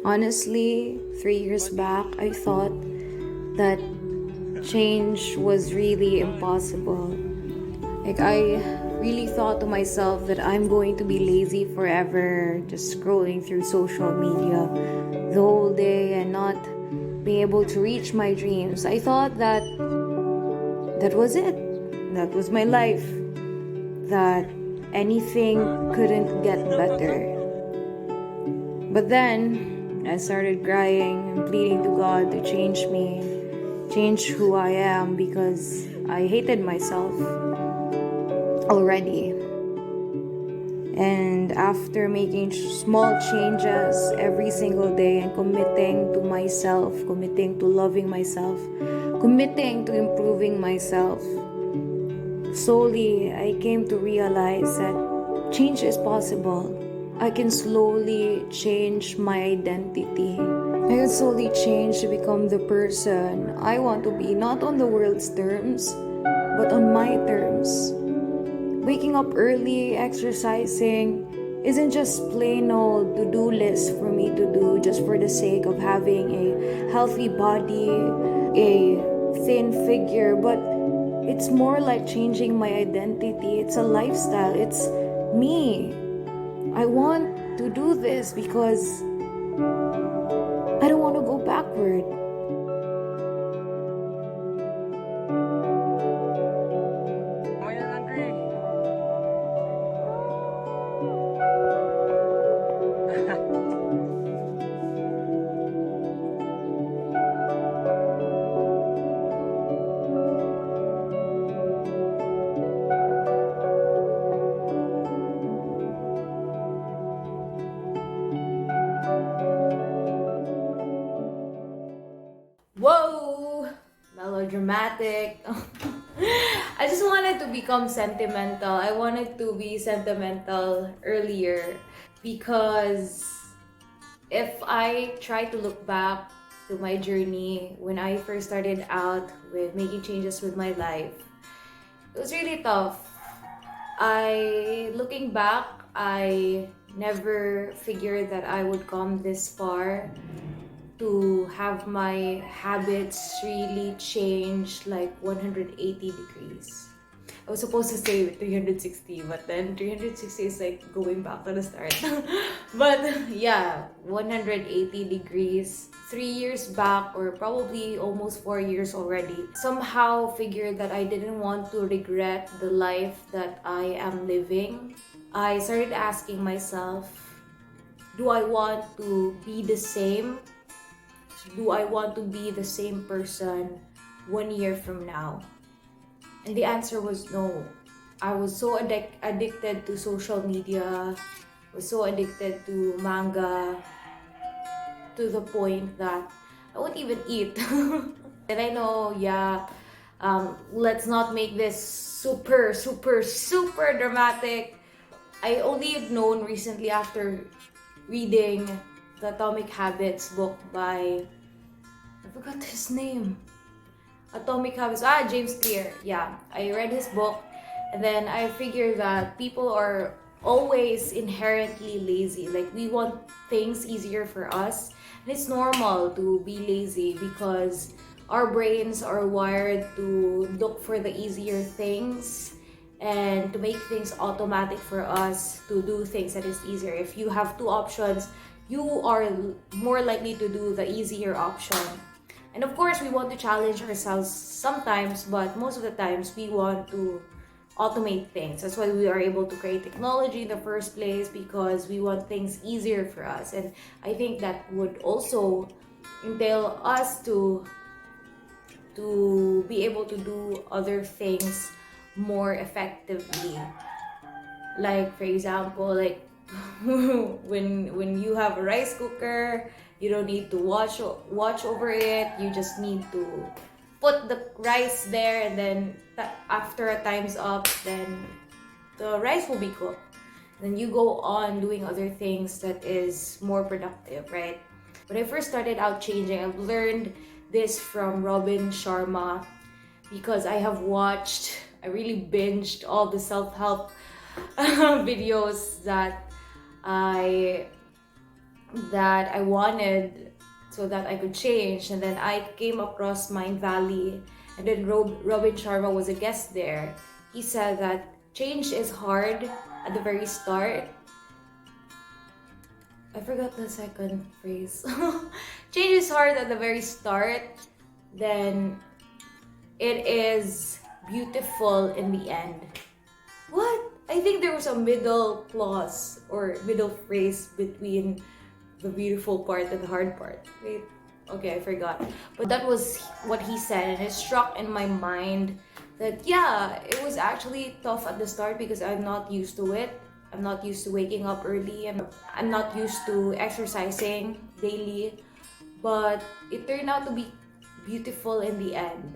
Honestly, 3 years back, I thought that change was really impossible. Like, I really thought to myself that I'm going to be lazy forever, just scrolling through social media the whole day and not be able to reach my dreams. I thought that that was it. That was my life. That anything couldn't get better. But then I started crying and pleading to God to change me, change who I am, because I hated myself already. And after making small changes every single day and committing to myself, committing to loving myself, committing to improving myself, slowly I came to realize that change is possible. I can slowly change my identity. I can slowly change to become the person I want to be, not on the world's terms, but on my terms. Waking up early, exercising, isn't just plain old to-do list for me to do just for the sake of having a healthy body, a thin figure, but it's more like changing my identity. It's a lifestyle. It's me. I want to do this because I don't want to go backward. Whoa! Melodramatic. I just wanted to become sentimental. I wanted to be sentimental earlier because if I try to look back to my journey when I first started out with making changes with my life, it was really tough. Looking back, I never figured that I would come this far to have my habits really change like 180 degrees. I was supposed to say 360, but then 360 is like going back to the start. But yeah, 180 degrees. 3 years back, or probably almost 4 years already, somehow figured that I didn't want to regret the life that I am living. I started asking myself, do I want to be the same? Do I want to be the same person 1 year from now? And the answer was no. I was so addicted to social media, was so addicted to manga, to the point that I wouldn't even eat. And I know, yeah, let's not make this super, super, super dramatic. I only known recently after reading the Atomic Habits book by, I forgot his name. Atomic Habits, James Clear. Yeah, I read his book and then I figured that people are always inherently lazy. Like, we want things easier for us. And it's normal to be lazy because our brains are wired to look for the easier things and to make things automatic for us to do things that is easier. If you have two options, you are more likely to do the easier option. And of course, we want to challenge ourselves sometimes, but most of the times we want to automate things. That's why we are able to create technology in the first place, because we want things easier for us. And I think that would also entail us to be able to do other things more effectively. Like, for example, like when you have a rice cooker, you don't need to watch over it. You just need to put the rice there, and then after a time's up, then the rice will be cooked. Then you go on doing other things that is more productive, right? When I first started out changing, I've learned this from Robin Sharma because I really binged all the self-help videos that I that I wanted so that I could change. And then I came across Mind Valley, and then Robin Sharma was a guest there. He said that change is hard at the very start. I forgot the second phrase. Change is hard at the very start, then it is beautiful in the end. What? I think there was a middle clause or middle phrase between the beautiful part and the hard part. Wait, okay, I forgot. But that was what he said, and it struck in my mind that yeah, it was actually tough at the start because I'm not used to it. I'm not used to waking up early, and I'm not used to exercising daily. But it turned out to be beautiful in the end.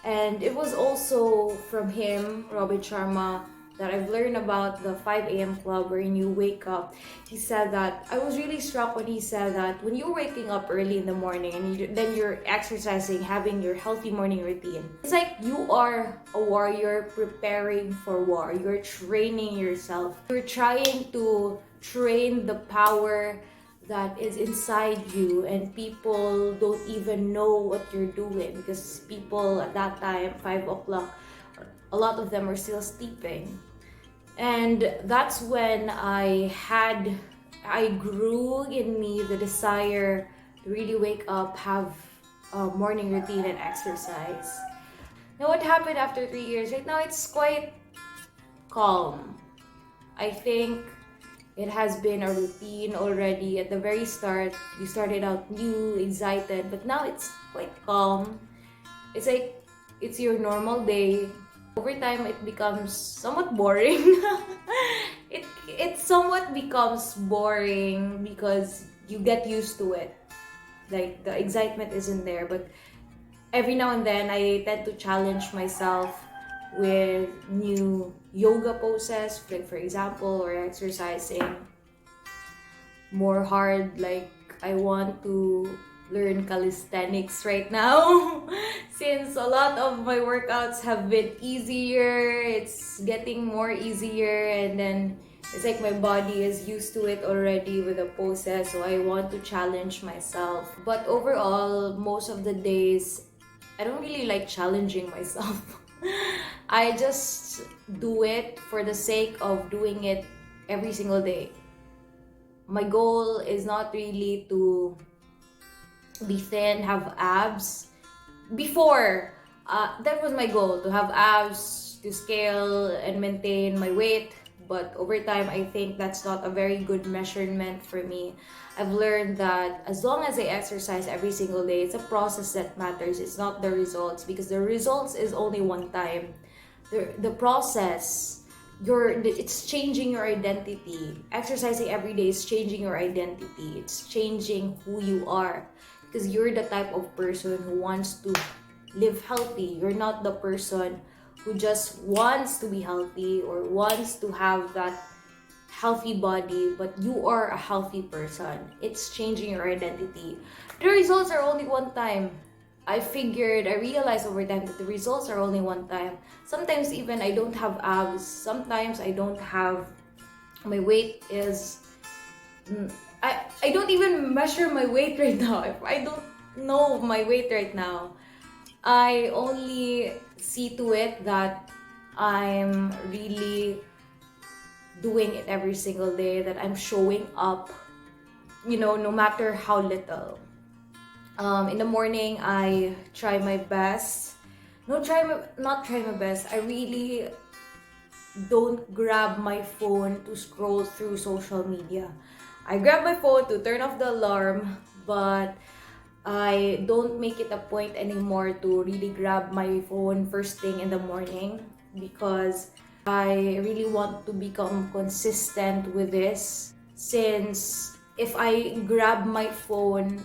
And it was also from him, Robin Sharma, that I've learned about the 5 a.m. club wherein you wake up. He said that, I was really struck when he said that when you're waking up early in the morning and then you're exercising, having your healthy morning routine, it's like you are a warrior preparing for war. You're training yourself. You're trying to train the power that is inside you, and people don't even know what you're doing because people at that time, 5 o'clock, a lot of them are still sleeping. And that's when I grew in me the desire to really wake up, have a morning routine and exercise. Now what happened after 3 years? Right now it's quite calm. I think it has been a routine already. At the very start, you started out new, excited, but now it's quite calm. It's like it's your normal day. Over time, it becomes somewhat boring. it somewhat becomes boring because you get used to it. Like the excitement isn't there, but every now and then I tend to challenge myself with new yoga poses, like for example, or exercising more hard. Like I want to learn calisthenics right now since a lot of my workouts have been easier. It's getting more easier, and then it's like my body is used to it already with the poses, so I want to challenge myself. But overall, most of the days I don't really like challenging myself. I just do it for the sake of doing it every single day. My goal is not really to be thin, have abs. Before, that was my goal, to have abs, to scale and maintain my weight. But over time, I think that's not a very good measurement for me. I've learned that as long as I exercise every single day, it's a process that matters. It's not the results, because the results is only one time. The process, it's changing your identity. Exercising every day is changing your identity. It's changing who you are, because you're the type of person who wants to live healthy. You're not the person who just wants to be healthy or wants to have that healthy body, but you are a healthy person. It's changing your identity. The results are only one time. I realized over time that the results are only one time. Sometimes even I don't have abs. Sometimes I don't have, my weight is, I don't even measure my weight right now. I don't know my weight right now. I only see to it that I'm really doing it every single day, that I'm showing up, no matter how little. In the morning, I try my best. Not try my best. I really don't grab my phone to scroll through social media. I grab my phone to turn off the alarm, but I don't make it a point anymore to really grab my phone first thing in the morning, because I really want to become consistent with this. Since if I grab my phone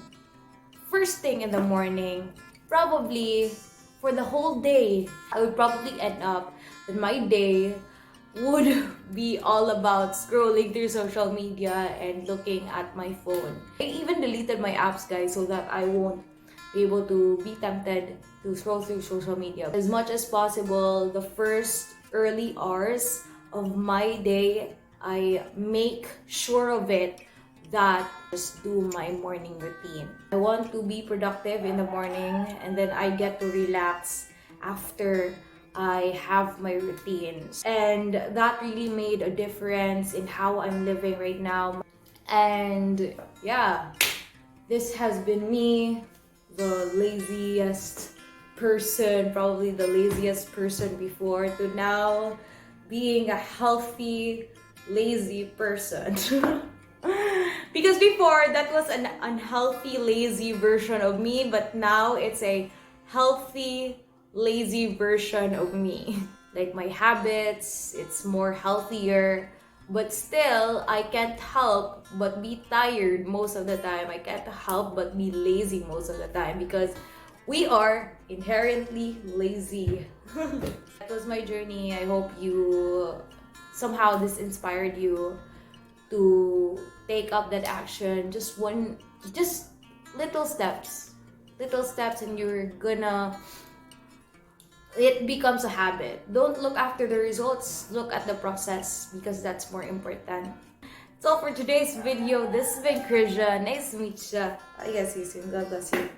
first thing in the morning, probably for the whole day, I would probably end up that my day would be all about scrolling through social media and looking at my phone. I even deleted my apps, guys, so that I won't be able to be tempted to scroll through social media. As much as possible, the first early hours of my day, I make sure of it that, just do my morning routine. I want to be productive in the morning, and then I get to relax after I have my routines. And that really made a difference in how I'm living right now. And yeah, this has been me, the laziest person, probably the laziest person before, to now being a healthy, lazy person. Because before, that was an unhealthy, lazy version of me, but now it's a healthy, lazy version of me. Like my habits, it's more healthier, but still, I can't help but be tired most of the time. I can't help but be lazy most of the time because we are inherently lazy. That was my journey. I hope you somehow this inspired you to take up that action. Just little steps, and you're gonna, it becomes a habit. Don't look after the results, look at the process, because that's more important. That's all for today's video. This has been Krizia. Nice to meet you. I guess see you soon. God bless you.